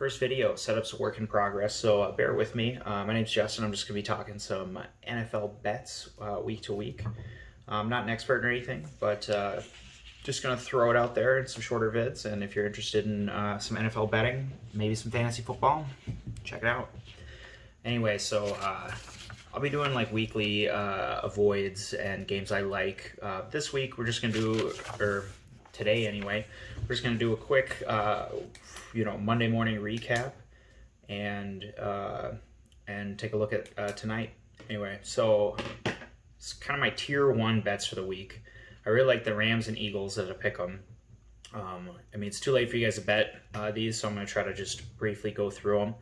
First video, setup's a work in progress, so bear with me. My name's Justin. I'm just going to be talking some NFL bets week to week. I'm not an expert or anything, but just going to throw it out there in some shorter vids. And if you're interested in some NFL betting, maybe some fantasy football, check it out. Anyway, so I'll be doing like weekly avoids and games I like. This week we're just going to do, or today anyway, we're just going to do a quick Monday morning recap and take a look at tonight. Anyway, so it's kind of my tier one bets for the week. I really like the Rams and Eagles as a pick 'em. It's too late for you guys to bet these, so I'm going to try to just briefly go through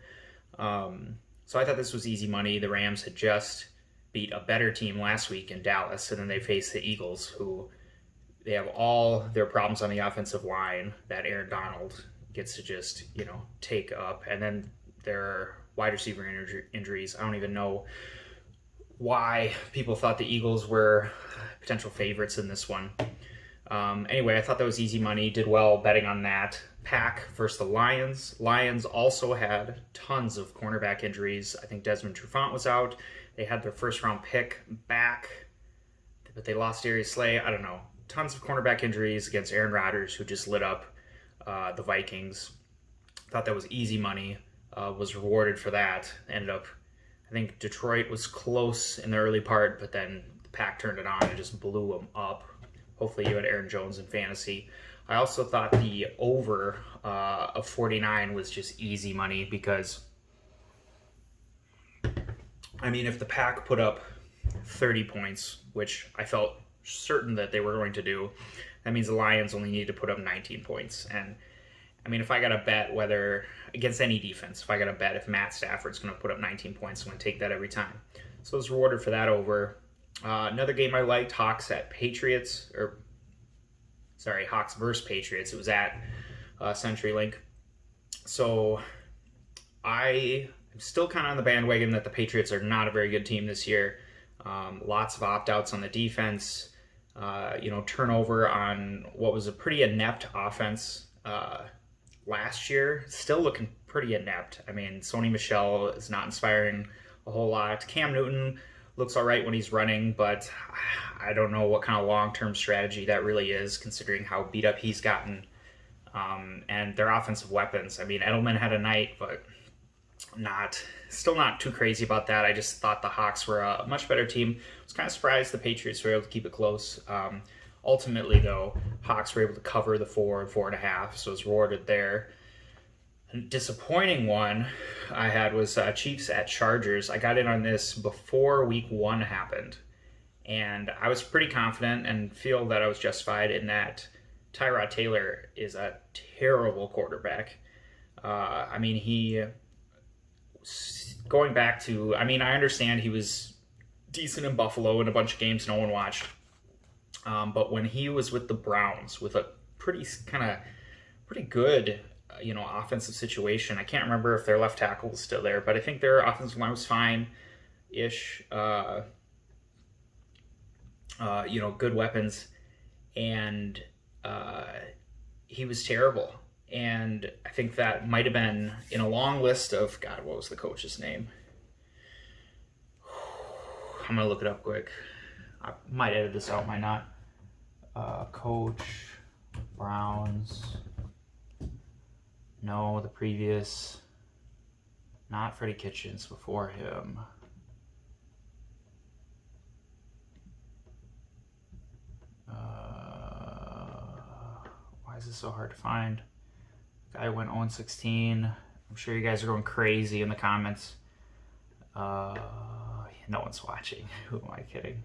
them. So I thought this was easy money. The Rams had just beat a better team last week in Dallas, and then they faced the Eagles, who they have all their problems on the offensive line that Aaron Donald gets to just, take up. And then there are wide receiver injuries. I don't even know why people thought the Eagles were potential favorites in this one. Anyway, I thought that was easy money. Did well betting on that. Pack versus the Lions. Lions also had tons of cornerback injuries. I think Desmond Trufant was out. They had their first round pick back, but they lost Darius Slay. I don't know. Tons of cornerback injuries against Aaron Rodgers, who just lit up the Vikings. Thought that was easy money. Was rewarded for that. Ended up, I think Detroit was close in the early part, but then the Pack turned it on and just blew them up. Hopefully you had Aaron Jones in fantasy. I also thought the over of 49 was just easy money because, if the Pack put up 30 points, which I felt certain that they were going to do, that means the Lions only need to put up 19 points. And if I got to bet whether against any defense, if I got to bet if Matt Stafford's going to put up 19 points, I'm going to take that every time. So I was rewarded for that over. Another game I liked, Hawks versus Patriots. It was at CenturyLink. So I am still kind of on the bandwagon that the Patriots are not a very good team this year. Lots of opt-outs on the defense. Turnover on what was a pretty inept offense last year. Still looking pretty inept. Sony Michel is not inspiring a whole lot. Cam Newton looks all right when he's running, but I don't know what kind of long-term strategy that really is, considering how beat up he's gotten. And their offensive weapons. Edelman had a night, but still not too crazy about that. I just thought the Hawks were a much better team. I was kind of surprised the Patriots were able to keep it close. Ultimately, though, Hawks were able to cover the 4 and 4.5, so it's rewarded there. A disappointing one I had was Chiefs at Chargers. I got in on this before week 1 happened, and I was pretty confident and feel that I was justified in that Tyrod Taylor is a terrible quarterback. He... Going back to, I understand he was decent in Buffalo in a bunch of games no one watched. But when he was with the Browns, with a pretty good, offensive situation, I can't remember if their left tackle was still there, but I think their offensive line was fine-ish. Good weapons, and he was terrible. And I think that might have been in a long list of, what was the coach's name? I'm going to look it up quick. I might edit this out, might not. Coach, Browns. No, the previous. Not Freddie Kitchens, before him. Why is this so hard to find? Guy went 0-16. I'm sure you guys are going crazy in the comments. No one's watching. Who am I kidding?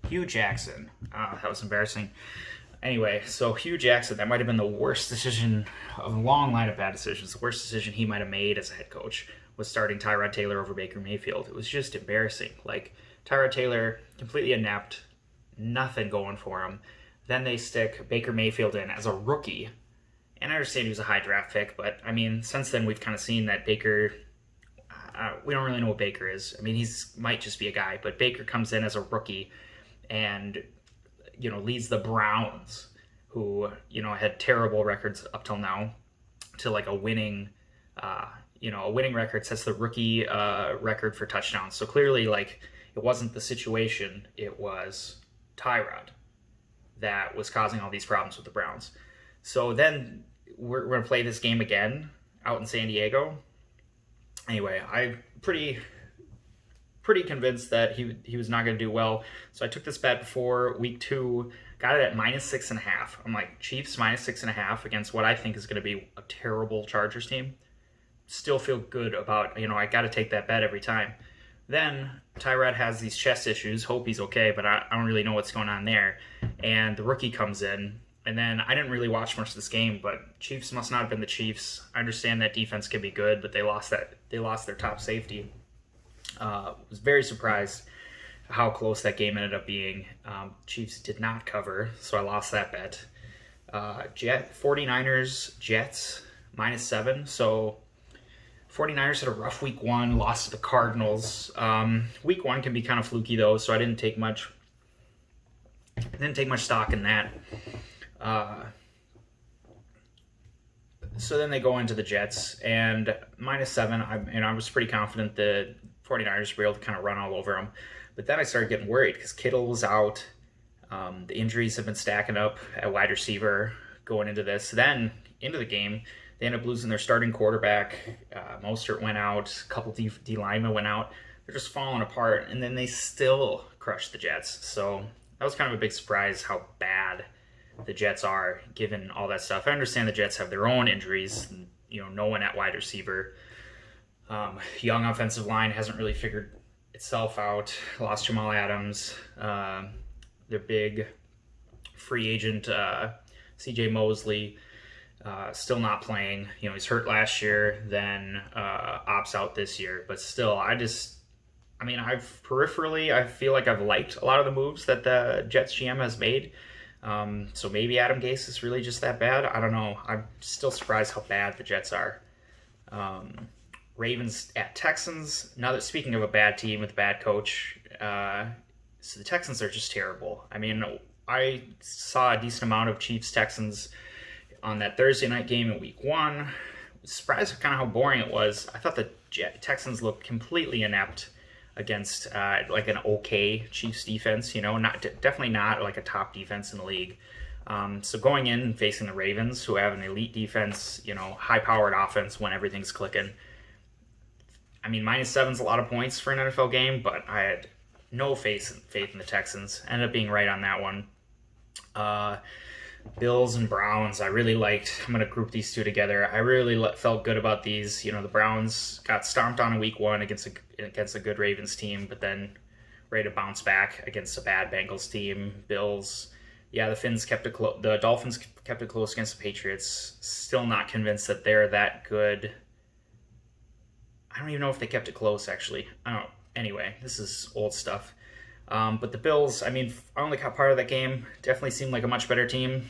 Hugh Jackson. That was embarrassing. Anyway, so Hugh Jackson, that might have been the worst decision of a long line of bad decisions. The worst decision he might have made as a head coach was starting Tyrod Taylor over Baker Mayfield. It was just embarrassing. Tyrod Taylor, completely inept, nothing going for him. Then they stick Baker Mayfield in as a rookie. And I understand he was a high draft pick, but since then we've kind of seen that Baker we don't really know what Baker is. I mean, he's might just be a guy, but Baker comes in as a rookie and, leads the Browns, who, had terrible records up till now, to like a winning record, sets the rookie record for touchdowns. So clearly, like, it wasn't the situation, it was Tyrod that was causing all these problems with the Browns. So then we're going to play this game again out in San Diego. Anyway, I'm pretty convinced that he was not going to do well. So I took this bet before week 2, got it at -6.5. I'm like, Chiefs -6.5 against what I think is going to be a terrible Chargers team. Still feel good about, I got to take that bet every time. Then Tyrod has these chest issues. Hope he's okay, but I don't really know what's going on there. And the rookie comes in. And then I didn't really watch much of this game, but Chiefs must not have been the Chiefs. I understand that defense can be good, but they lost their top safety. Was very surprised how close that game ended up being. Chiefs did not cover, so I lost that bet. 49ers, Jets, -7. So 49ers had a rough week 1, lost to the Cardinals. Week 1 can be kind of fluky, though, so I didn't take much stock in that. So then they go into the Jets, and -7, I was pretty confident the 49ers were able to kind of run all over them. But then I started getting worried because Kittle was out. The injuries have been stacking up at wide receiver going into this. Then, into the game, they ended up losing their starting quarterback. Mostert went out. A couple D linemen went out. They're just falling apart, and then they still crushed the Jets. So that was kind of a big surprise how bad the Jets are, given all that stuff. I understand the Jets have their own injuries, no one at wide receiver. Young offensive line hasn't really figured itself out. Lost Jamal Adams. Their big free agent, CJ Mosley, still not playing. He's hurt last year, then opts out this year. But still, I feel like I've liked a lot of the moves that the Jets GM has made. So maybe Adam Gase is really just that bad. I don't know. I'm still surprised how bad the Jets are. Ravens at Texans. Now that, speaking of a bad team with a bad coach, so the Texans are just terrible. I mean, I saw a decent amount of Chiefs-Texans on that Thursday night game in week 1. Surprised kind of how boring it was. I thought the Texans looked completely inept against like an okay Chiefs defense, definitely not like a top defense in the league. So going in and facing the Ravens, who have an elite defense, high-powered offense when everything's clicking. I mean, -7's a lot of points for an NFL game, but I had no faith in the Texans. Ended up being right on that one. Bills and Browns, I really liked. I'm going to group these two together. I really felt good about these. The Browns got stomped on in week 1 against a good Ravens team, but then ready to bounce back against a bad Bengals team. Bills, the Dolphins kept it close against the Patriots. Still not convinced that they're that good. I don't even know if they kept it close, actually. I don't know. Anyway, this is old stuff. But the Bills, I only caught part of that game. Definitely seemed like a much better team.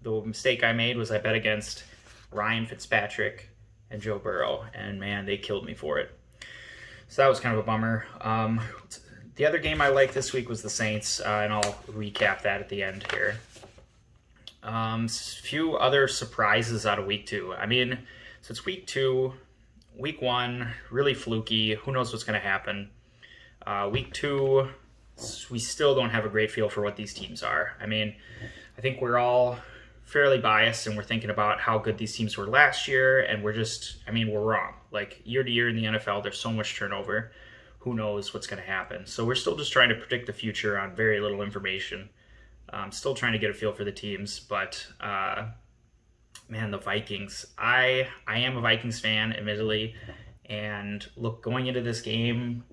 The mistake I made was I bet against Ryan Fitzpatrick and Joe Burrow, and man, they killed me for it. So that was kind of a bummer. The other game I liked this week was the Saints, and I'll recap that at the end here. Few other surprises out of week 2. So it's week 2. Week 1, really fluky. Who knows what's going to happen? Week 2, we still don't have a great feel for what these teams are. I think we're all fairly biased, and we're thinking about how good these teams were last year, and we're wrong. Like, year to year in the NFL, there's so much turnover. Who knows what's going to happen? So we're still just trying to predict the future on very little information. Still trying to get a feel for the teams, but man, the Vikings. I am a Vikings fan, admittedly, and look, going into this game,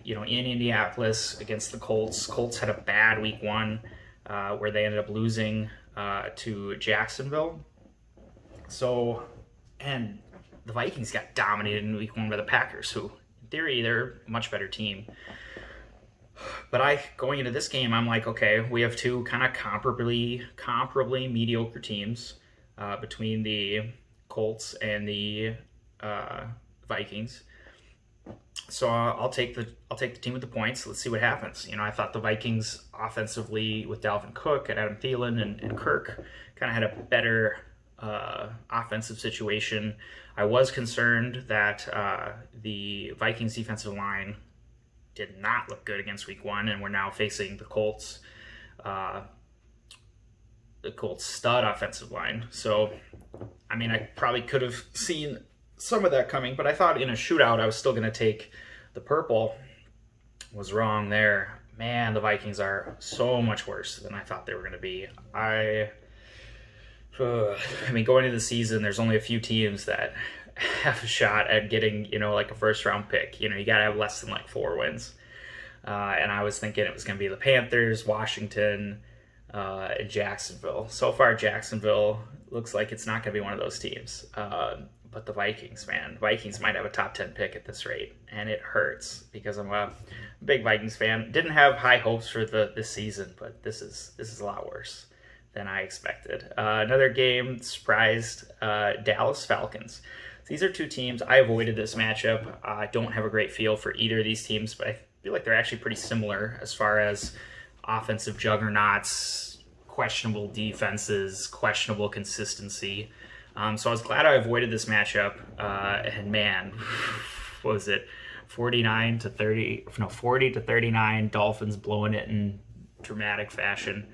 in Indianapolis against the Colts. Colts had a bad week 1, where they ended up losing to Jacksonville. So, and the Vikings got dominated in week 1 by the Packers, who, in theory, they're a much better team. But going into this game, I'm like, okay, we have two kind of comparably mediocre teams between the Colts and the Vikings. So I'll take the team with the points. Let's see what happens. I thought the Vikings offensively with Dalvin Cook and Adam Thielen and Kirk kind of had a better offensive situation. I was concerned that the Vikings defensive line did not look good against Week 1, and we're now facing the Colts stud offensive line. So, I probably could have seen some of that coming, but I thought in a shootout I was still going to take the purple. Was wrong there. Man, the Vikings are so much worse than I thought they were going to be. Going into the season, there's only a few teams that have a shot at getting, like a first round pick. You got to have less than like 4 wins. And I was thinking it was going to be the Panthers, Washington, and Jacksonville. So far, Jacksonville looks like it's not going to be one of those teams. But the Vikings, man, Vikings might have a top 10 pick at this rate, and it hurts because I'm a big Vikings fan. Didn't have high hopes for this season, but this is a lot worse than I expected. Another game surprised Dallas Falcons. These are 2 teams. I avoided this matchup. I don't have a great feel for either of these teams, but I feel like they're actually pretty similar as far as offensive juggernauts, questionable defenses, questionable consistency. So I was glad I avoided this matchup. And man, what was it? 40 to 39, Dolphins blowing it in dramatic fashion.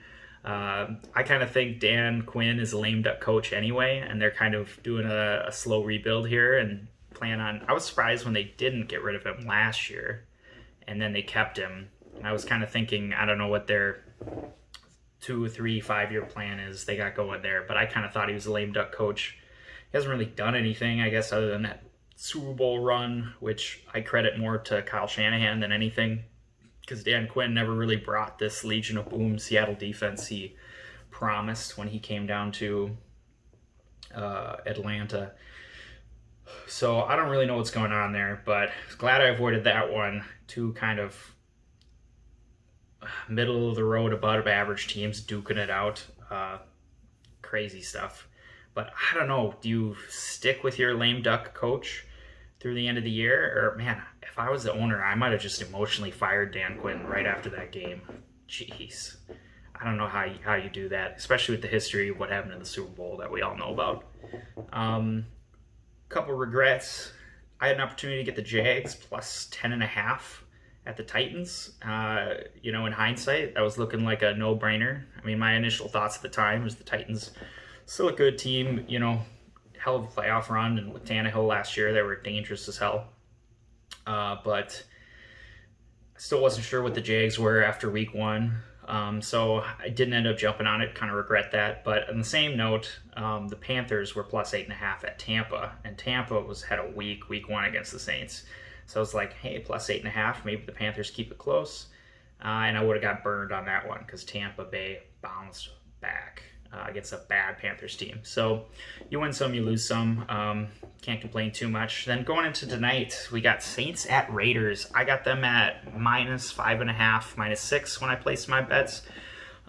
I kind of think Dan Quinn is a lame duck coach anyway, and they're kind of doing a slow rebuild here and plan on. I was surprised when they didn't get rid of him last year, and then they kept him. And I was kind of thinking, I don't know what their 2, 3, 5-year plan is they got going there, but I kind of thought he was a lame duck coach. He hasn't really done anything, I guess, other than that Super Bowl run, which I credit more to Kyle Shanahan than anything, because Dan Quinn never really brought this Legion of Boom Seattle defense he promised when he came down to Atlanta. So I don't really know what's going on there, but glad I avoided that one. 2 kind of middle of the road, above average teams duking it out. Crazy stuff. But I don't know, do you stick with your lame duck coach through the end of the year? Or, man, if I was the owner, I might have just emotionally fired Dan Quinn right after that game. Jeez. I don't know how you do that, especially with the history of what happened in the Super Bowl that we all know about. Couple regrets. I had an opportunity to get the Jags plus 10.5 at the Titans. In hindsight, that was looking like a no-brainer. My initial thoughts at the time was the Titans still a good team, hell of a playoff run, and with Tannehill last year, they were dangerous as hell. But I still wasn't sure what the Jags were after Week 1. So I didn't end up jumping on it, kind of regret that. But on the same note, the Panthers were plus 8.5 at Tampa, and Tampa had a week 1 against the Saints. So I was like, hey, plus 8.5, maybe the Panthers keep it close. And I would have got burned on that one because Tampa Bay bounced back against a bad Panthers team. So you win some, you lose some. Can't complain too much. Then going into tonight, we got Saints at Raiders. I got them at minus 5.5, minus 6 when I placed my bets.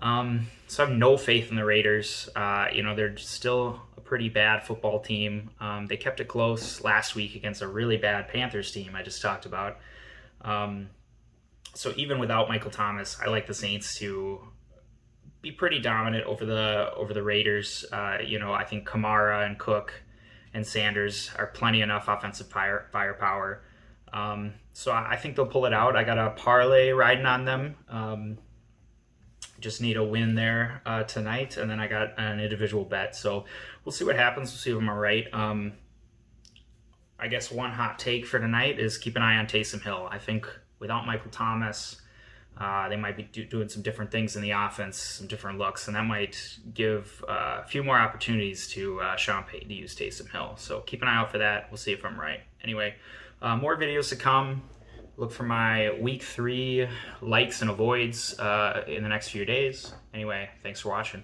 So I have no faith in the Raiders. They're still a pretty bad football team. They kept it close last week against a really bad Panthers team I just talked about. So even without Michael Thomas, I like the Saints to be pretty dominant over the Raiders. I think Kamara and Cook and Sanders are plenty enough offensive firepower. So I think they'll pull it out. I got a parlay riding on them. Just need a win there tonight, and then I got an individual bet. So we'll see what happens. We'll see if I'm all right. I guess one hot take for tonight is keep an eye on Taysom Hill. I think without Michael Thomas, they might be doing some different things in the offense, some different looks, and that might give a few more opportunities to Sean Payton to use Taysom Hill. So keep an eye out for that. We'll see if I'm right. Anyway, more videos to come. Look for my Week 3 likes and avoids in the next few days. Anyway, thanks for watching.